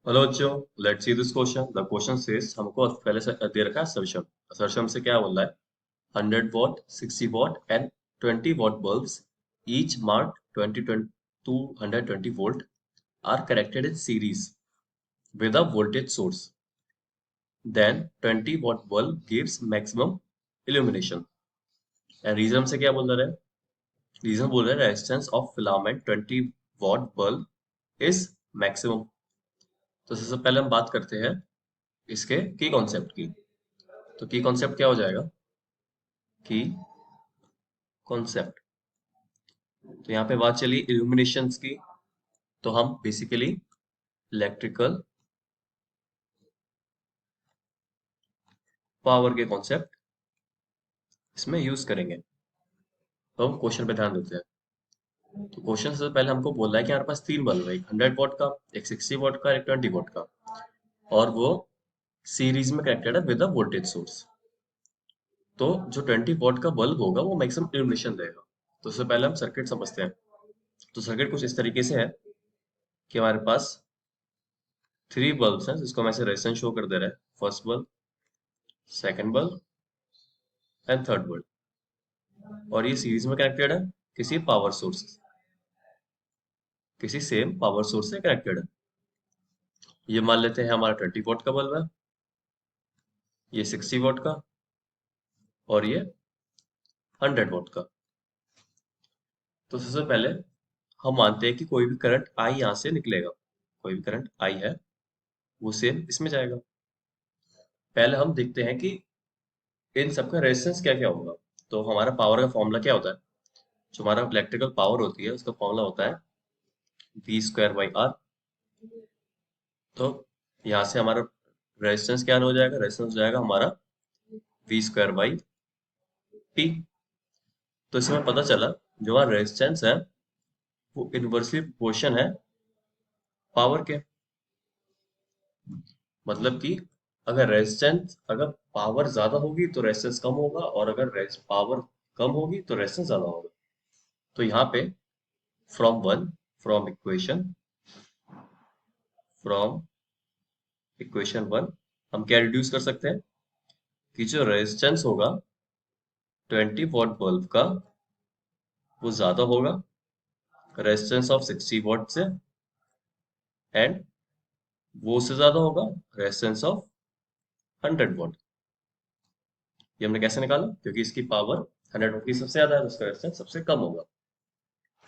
Hello बच्चों, let's see this question. The question says हमको पहले से दे रखा है असर्शन। असर्शन से क्या बोल रहा है? 100 watt, 60 watt and 20 watt bulbs each mark 220 are connected in series with a voltage source. Then 20 watt bulb gives maximum illumination. And reason से क्या बोल रहा है? रीजन बोल रहा है resistance of filament 20 what bulb is maximum. तो सबसे पहले हम बात करते हैं इसके की कॉन्सेप्ट की। तो की कॉन्सेप्ट क्या हो जाएगा? की कॉन्सेप्ट, तो यहाँ पे बात चली इल्यूमिनेशंस की। तो हम बेसिकली इलेक्ट्रिकल पावर के कॉन्सेप्ट इसमें यूज करेंगे। तो हम क्वेश्चन पे ध्यान देते हैं। तो क्वेश्चन से पहले हमको बोल रहा है कि हमारे पास तीन बल्ब है, एक 100 वॉट का, एक 60 वॉट का, एक 20 वॉट का, और वो सीरीज में कनेक्टेड है विद अ वोल्टेज सोर्स। तो जो 20 वॉट का बल्ब होगा वो मैक्सिमम इल्यूमिनेशन देगा। तो उससे पहले हम सर्किट समझते हैं। तो सर्किट कुछ इस तरीके से है कि हमारे पास थ्री बल्ब्स हैं, जिसको हम ऐसे रेजिस्टेंस शो कर दे रहे हैं। First bulb, second bulb and third bulb. और ये सीरीज में कनेक्टेड है किसी पावर सोर्स, किसी सेम पावर सोर्स से कनेक्टेड है। ये मान लेते हैं हमारा 20 वॉट का बल्ब है, ये 60 वॉट का, और ये 100 वॉट का। तो सबसे पहले हम मानते हैं कि कोई भी करंट आई यहाँ से निकलेगा, कोई भी करंट आई है वो सेम इसमें जाएगा। पहले हम देखते हैं कि इन सबका रेजिस्टेंस क्या क्या होगा। तो हमारा पावर का फॉर्मूला क्या होता है? जो हमारा इलेक्ट्रिकल पावर होती है उसका फॉर्मूला होता है V²/R। तो यहाँ से हमारा रेजिस्टेंस क्या हो जाएगा? रेजिस्टेंस हो जाएगा हमारा V²/T। तो इसमें पता चला जो हमारा रेजिस्टेंस है वो इनवर्सली प्रोपोर्शन है पावर के। मतलब कि अगर पावर ज्यादा होगी तो रेजिस्टेंस कम होगा, और अगर पावर कम होगी तो रेजिस्टेंस ज्यादा होगा। तो यहाँ पे from one from equation from equation one हम क्या रिड्यूस कर सकते हैं कि जो रेजिस्टेंस होगा 20 वॉट बल्ब का वो ज्यादा होगा रेजिस्टेंस ऑफ 60 वॉट से, एंड वो उससे ज्यादा होगा रेजिस्टेंस ऑफ 100 वॉट। ये हमने कैसे निकाला? क्योंकि इसकी पावर 100 वॉट की सबसे ज्यादा है तो उसका रेजिस्टेंस सबसे कम होगा।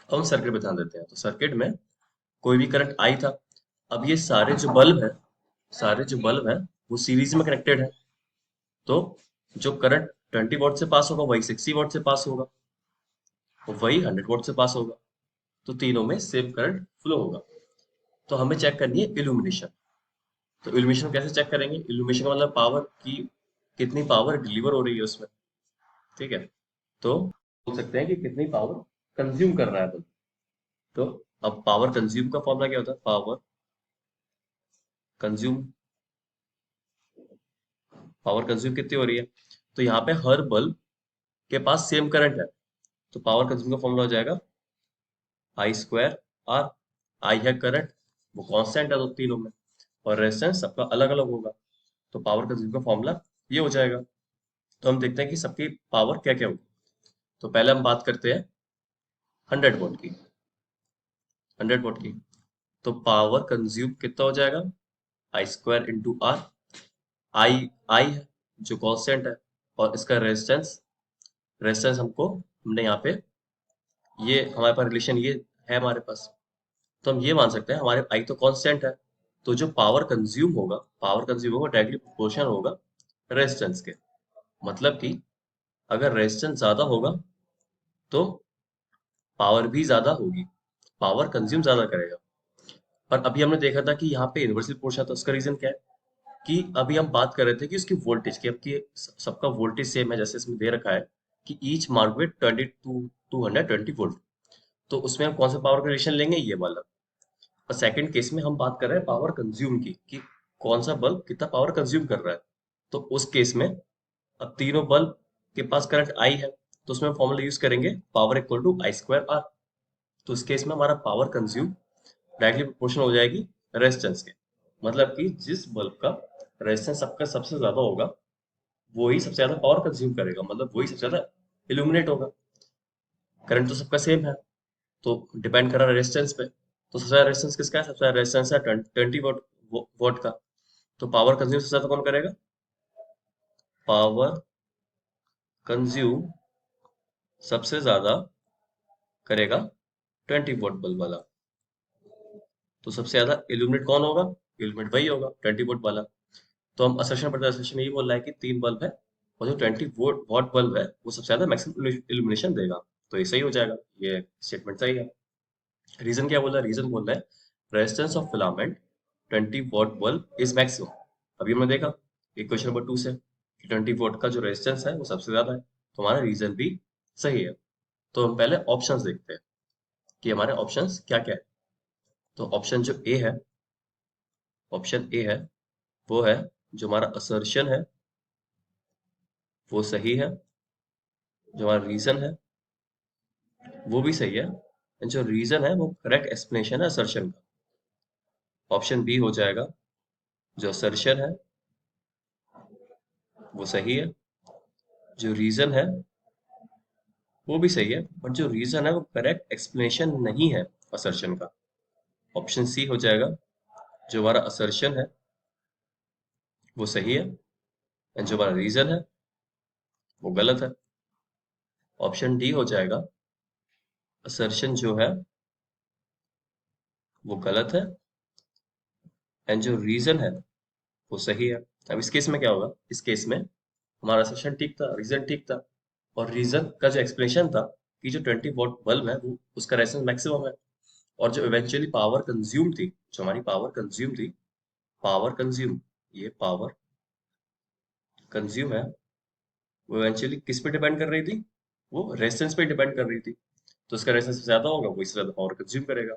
अब हम सर्किट पे ध्यान देते हैं। तो सर्किट में कोई भी करंट आई था। अब ये सारे जो बल्ब है वो सीरीज में कनेक्टेड है। तो जो करंट 20 वॉट से पास होगा वही 60 वॉट से पास होगा, और वही 100 वॉट से पास होगा। तो तीनों में सेम करंट फ्लो होगा। तो हमें चेक करनी है इल्यूमिनेशन। तो इल्यूमिनेशन कैसे चेक करेंगे? इल्यूमिनेशन का मतलब पावर की कितनी पावर डिलीवर हो रही है उसमें। ठीक है, तो बोल सकते हैं कि कितनी पावर कंज्यूम कर रहा है बल्ब। तो अब पावर कंज्यूम का फॉर्मूला क्या होता है? कंज्यूम पावर कंज्यूम कितनी हो रही है? तो यहाँ पे हर बल्ब के पास सेम करंट है। तो पावर कंज्यूम का फॉर्मूला हो जाएगा I²R। आई है करंट, वो कांस्टेंट है तो तीनों में, और रेजिस्टेंस सबका अलग अलग होगा। तो पावर कंज्यूम का फॉर्मूला ये हो जाएगा। तो हम देखते हैं कि सबकी पावर क्या क्या होगी। तो पहले हम बात करते हैं 100 वॉट की। 100 वॉट की तो पावर कंज्यूम कितना हो जाएगा? I² × R। आई है जो कांस्टेंट है, और इसका रेजिस्टेंस रेजिस्टेंस हमने यहाँ पे ये हमारे पास रिलेशन ये है हमारे पास। तो हम ये मान सकते हैं हमारे आई तो कांस्टेंट है, तो जो पावर कंज्यूम होगा डायरेक्टली प्रोपोर्शनल होगा रेजिस्टेंस के। मतलब कि अगर रेजिस्टेंस ज्यादा होगा तो पावर भी ज्यादा होगी, पावर कंज्यूम ज्यादा करेगा। पर अभी हमने देखा था कि यहाँ पे इन्वर्सली प्रोपोर्शनल था। उसका रीजन क्या है कि अभी हम बात कर रहे थे कि उसकी वोल्टेज की। अब की सबका वोल्टेज सेम है, जैसे इसमें दे रखा है कि ईच मार्क विद 220 वोल्ट। तो उसमें हम कौन सा पावर का रिलेशन लेंगे? ये वाला। और सेकंड केस में हम बात कर रहे हैं पावर कंज्यूम की, कि कौन सा बल्ब कितना पावर कंज्यूम कर रहा है। तो उस केस में अब तीनों बल्ब के पास करंट आई है, तो उसमें फॉर्मूला यूज करेंगे पावर इक्वल टू I²R। तो इस केस में हमारा पावर कंज्यूम डायरेक्टली प्रोपोर्शनल हो जाएगी रेजिस्टेंस के। मतलब कि जिस बल्ब का रेजिस्टेंस आपका सबसे ज्यादा होगा वो ही सबसे ज्यादा पावर कंज्यूम करेगा, मतलब वही सबसे ज्यादा इल्यूमिनेट होगा। करंट तो सबका सेम है, तो डिपेंड कर रहा है रेजिस्टेंस पे। तो सबसे ज्यादा रेजिस्टेंस किसका है? सबसे ज्यादा रेजिस्टेंस है 20 वॉट वॉट का। तो पावर कंज्यूम सबसे ज्यादा कौन करेगा? पावर कंज्यूम सबसे ज्यादा करेगा 20 वॉट बल्ब वाला। तो सबसे ज्यादा इल्यूमिनेट कौन होगा? इल्यूमिनेट वही होगा 20 वॉट वाला। तो हम असर्शन पढ़ते असर्शन में ये बोल रहा है कि 3 बल्ब है और जो 20 वॉट बल्ब है वो सबसे ज्यादा मैक्सिमम इल्यूमिनेशन देगा। तो ये सही हो जाएगा, ये स्टेटमेंट सही है। रीजन क्या बोल रहा है? रीजन बोल रहा है resistance of filament 20 what bulb is maximum. अभी हमने देखा इक्वेशन नंबर 2 से कि 20 वॉट का जो रेजिस्टेंस है वो सबसे ज्यादा है, तो हमारा रीजन भी सही है। तो हम पहले ऑप्शंस देखते हैं कि हमारे ऑप्शंस क्या क्या है। तो ऑप्शन ए है वो है जो हमारा असर्शन है वो सही है, जो हमारा रीजन है वो भी सही है, and जो रीजन है वो करेक्ट एक्सप्लेनेशन है असर्शन का। ऑप्शन बी हो जाएगा, जो असर्शन है वो सही है, जो रीजन है वो भी सही है, बट जो रीजन है वो करेक्ट एक्सप्लेनेशन नहीं है असर्शन का। ऑप्शन सी हो जाएगा, जो हमारा असर्शन है वो सही है एंड जो हमारा रीजन है वो गलत है। ऑप्शन डी हो जाएगा, असर्शन जो है वो गलत है एंड जो रीजन है वो सही है। अब इस केस में क्या होगा? इस केस में हमारा सेशन ठीक था, रीजन ठीक था, और रीजन का जो एक्सप्लेनेशन था कि जो 20 वॉट बल्ब है वो उसका रेजिस्टेंस मैक्सिमम है, और जो इवेंचुअली पावर कंज्यूम थी, जो हमारी पावर कंज्यूम थी, पावर कंज्यूम, ये पावर कंज्यूम है वो इवेंचुअली किस पे डिपेंड कर रही थी? वो रेजिस्टेंस पे डिपेंड कर रही थी। तो उसका रेजिस्टेंस ज्यादा होगा वो इससे ज्यादा पावर कंज्यूम करेगा।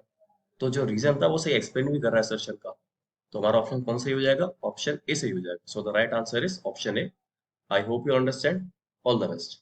तो जो रीजन था वो सही एक्सप्लेन भी कर रहा है सर्शन का। तो हमारा ऑप्शन कौन सही हो जाएगा? ऑप्शन ए सही हो जाएगा। So the right answer is option A. I hope you understand. All the best.